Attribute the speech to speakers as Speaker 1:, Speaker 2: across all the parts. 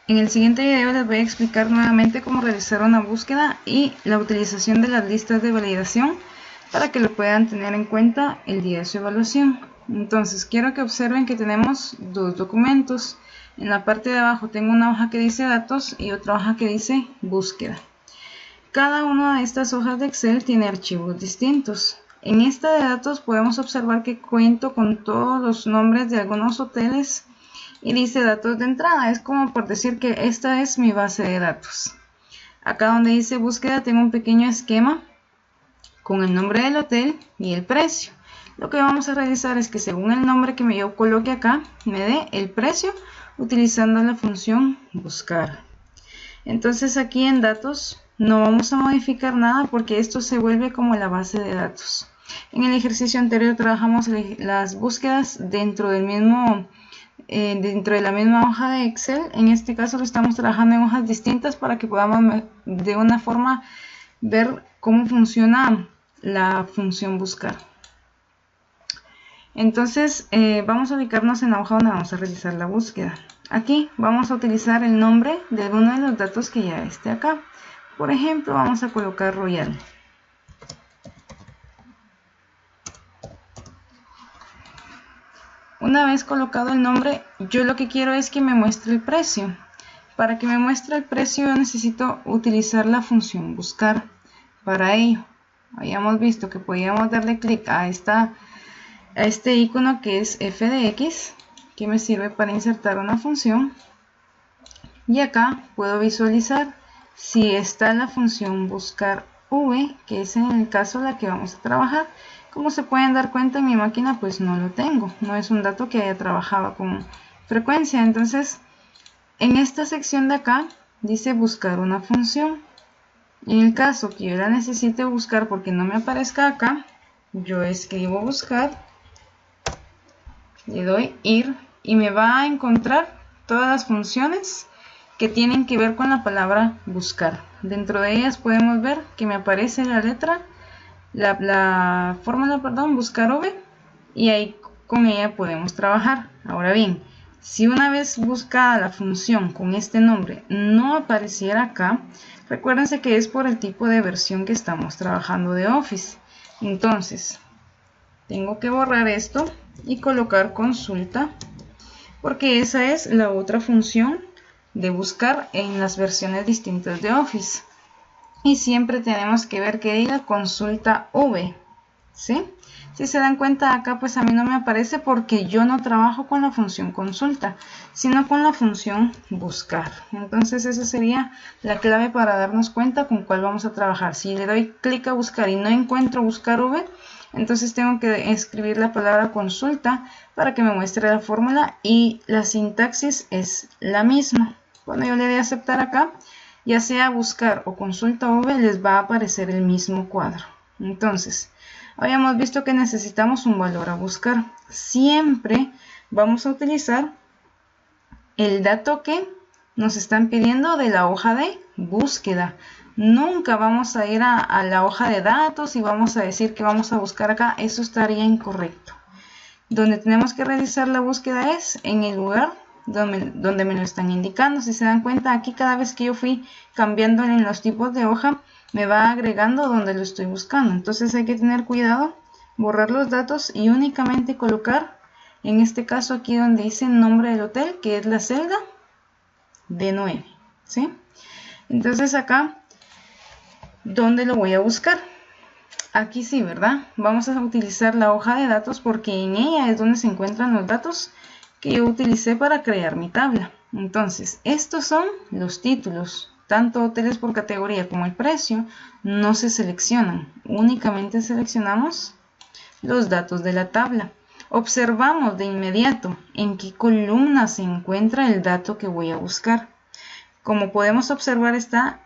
Speaker 1: En el siguiente video les voy a explicar nuevamente cómo realizar una búsqueda y la utilización de las listas de validación para que lo puedan tener en cuenta el día de su evaluación. Entonces quiero que observen que tenemos dos documentos. En la parte de abajo tengo una hoja que dice datos y otra hoja que dice búsqueda. Cada una de estas hojas de Excel tiene archivos distintos. En esta de datos podemos observar que cuento con todos los nombres de algunos hoteles y dice datos de entrada. Es como por decir que esta es mi base de datos. Acá donde dice búsqueda tengo un pequeño esquema con el nombre del hotel y el precio. Lo que vamos a realizar es que según el nombre que yo coloque acá, me dé el precio utilizando la función buscar. Entonces aquí en datos no vamos a modificar nada porque esto se vuelve como la base de datos. En el ejercicio anterior trabajamos las búsquedas dentro de la misma hoja de Excel. En este caso lo estamos trabajando en hojas distintas para que podamos de una forma ver cómo funciona la función buscar. Entonces vamos a ubicarnos en la hoja donde vamos a realizar la búsqueda. Aquí vamos a utilizar el nombre de uno de los datos que ya esté acá. Por ejemplo, vamos a colocar Royal. Una vez colocado el nombre, yo lo que quiero es que me muestre el precio. Para que me muestre el precio yo necesito utilizar la función buscar. Para ello, habíamos visto que podíamos darle clic a este icono que es f de x, que me sirve para insertar una función. Y acá puedo visualizar si está la función buscar v, que es en el caso la que vamos a trabajar. Como se pueden dar cuenta, en mi máquina pues no lo tengo, no es un dato que haya trabajado con frecuencia. Entonces en esta sección de acá dice buscar una función. En el caso que yo la necesite buscar porque no me aparezca acá, yo escribo buscar, le doy ir y me va a encontrar todas las funciones que tienen que ver con la palabra buscar. Dentro de ellas podemos ver que me aparece la letra, la fórmula, buscar v, y ahí con ella podemos trabajar. Ahora bien, si una vez buscada la función con este nombre no apareciera acá, recuérdense que es por el tipo de versión que estamos trabajando de Office. Entonces tengo que borrar esto y colocar consulta, porque esa es la otra función de buscar en las versiones distintas de Office. Y siempre tenemos que ver que diga consulta v, ¿sí? Si se dan cuenta acá pues a mí no me aparece porque yo no trabajo con la función consulta, sino con la función buscar. Entonces esa sería la clave para darnos cuenta con cuál vamos a trabajar. Si le doy clic a buscar y no encuentro buscar v, entonces tengo que escribir la palabra consulta para que me muestre la fórmula y la sintaxis es la misma. Cuando yo le dé a aceptar acá, ya sea buscar o consulta v, les va a aparecer el mismo cuadro. Entonces, habíamos visto que necesitamos un valor a buscar. Siempre vamos a utilizar el dato que nos están pidiendo de la hoja de búsqueda. Nunca vamos a ir a la hoja de datos y vamos a decir que vamos a buscar acá. Eso estaría incorrecto. Donde tenemos que realizar la búsqueda es en el lugar donde me lo están indicando. Si se dan cuenta, aquí cada vez que yo fui cambiando en los tipos de hoja, me va agregando donde lo estoy buscando. Entonces hay que tener cuidado, borrar los datos y únicamente colocar, en este caso aquí donde dice nombre del hotel, que es la celda D9, ¿sí? Entonces acá, ¿dónde lo voy a buscar? Aquí sí, ¿verdad? Vamos a utilizar la hoja de datos porque en ella es donde se encuentran los datos que yo utilicé para crear mi tabla. Entonces, estos son los títulos. Tanto hoteles por categoría como el precio no se seleccionan. Únicamente seleccionamos los datos de la tabla. Observamos de inmediato en qué columna se encuentra el dato que voy a buscar. Como podemos observar, esta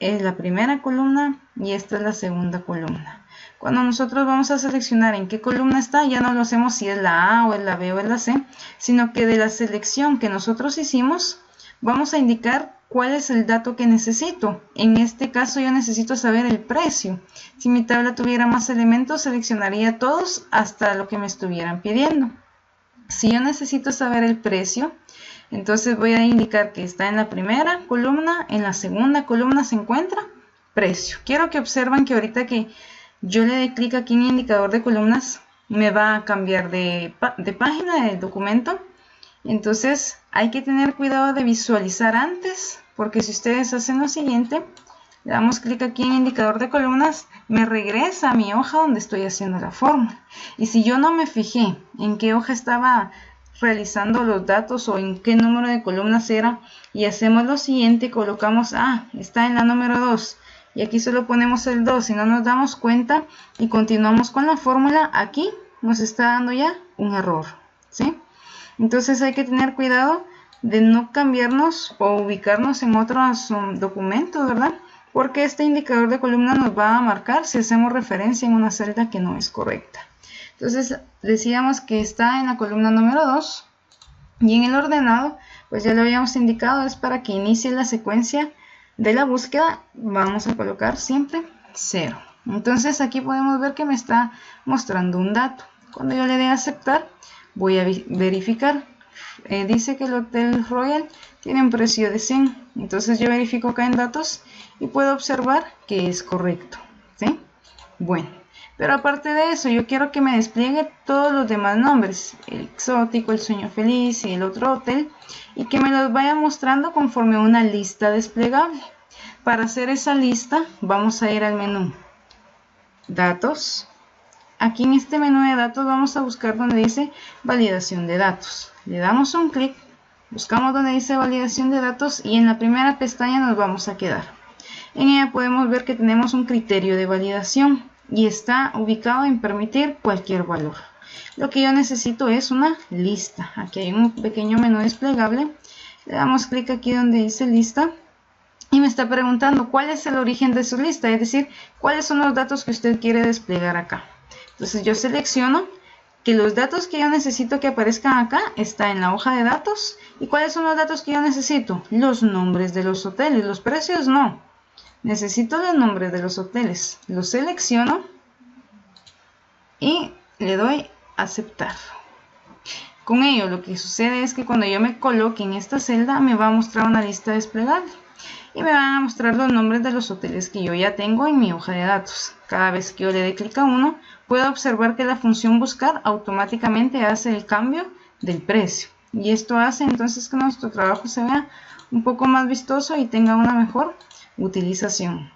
Speaker 1: es la primera columna y esta es la segunda columna. Cuando nosotros vamos a seleccionar en qué columna está, ya no lo hacemos si es la A o es la B o es la C, sino que de la selección que nosotros hicimos, vamos a indicar cuál es el dato que necesito. En este caso yo necesito saber el precio. Si mi tabla tuviera más elementos, seleccionaría todos hasta lo que me estuvieran pidiendo. Si yo necesito saber el precio, Entonces voy a indicar que está en la primera columna, en la segunda columna se encuentra precio. Quiero que observen que ahorita que yo le dé clic aquí en indicador de columnas, me va a cambiar de página del documento. Entonces hay que tener cuidado de visualizar antes, porque si ustedes hacen lo siguiente, le damos clic aquí en indicador de columnas, me regresa a mi hoja donde estoy haciendo la fórmula. Y si yo no me fijé en qué hoja estaba realizando los datos o en qué número de columnas era, y hacemos lo siguiente, colocamos, está en la número 2, y aquí solo ponemos el 2 y no nos damos cuenta y continuamos con la fórmula, aquí nos está dando ya un error, ¿sí? Entonces hay que tener cuidado de no cambiarnos o ubicarnos en otros documentos, ¿verdad? Porque este indicador de columna nos va a marcar si hacemos referencia en una celda que no es correcta. Entonces decíamos que está en la columna número 2 y en el ordenado, pues ya lo habíamos indicado, es para que inicie la secuencia de la búsqueda, vamos a colocar siempre 0. Entonces aquí podemos ver que me está mostrando un dato. Cuando yo le dé a aceptar, voy a verificar. Dice que el Hotel Royal tiene un precio de 100. Entonces yo verifico acá en datos y puedo observar que es correcto, ¿sí? Bueno, pero aparte de eso, yo quiero que me despliegue todos los demás nombres, el exótico, el sueño feliz y el otro hotel, y que me los vaya mostrando conforme a una lista desplegable. Para hacer esa lista, vamos a ir al menú Datos. Aquí en este menú de datos vamos a buscar donde dice Validación de datos. Le damos un clic, buscamos donde dice Validación de datos y en la primera pestaña nos vamos a quedar. En ella podemos ver que tenemos un criterio de validación y está ubicado en permitir cualquier valor. Lo que yo necesito es una lista. Aquí hay un pequeño menú desplegable. Le damos clic aquí donde dice lista y me está preguntando cuál es el origen de su lista, es decir, cuáles son los datos que usted quiere desplegar acá. Entonces yo selecciono que los datos que yo necesito que aparezcan acá está en la hoja de datos. ¿Y cuáles son los datos que yo necesito? Los nombres de los hoteles, los precios no. Necesito los nombres de los hoteles. Los selecciono y le doy a aceptar. Con ello lo que sucede es que cuando yo me coloque en esta celda me va a mostrar una lista desplegable y me van a mostrar los nombres de los hoteles que yo ya tengo en mi hoja de datos. Cada vez que yo le dé clic a uno, puedo observar que la función buscar automáticamente hace el cambio del precio. Y esto hace entonces que nuestro trabajo se vea un poco más vistoso y tenga una mejor utilización.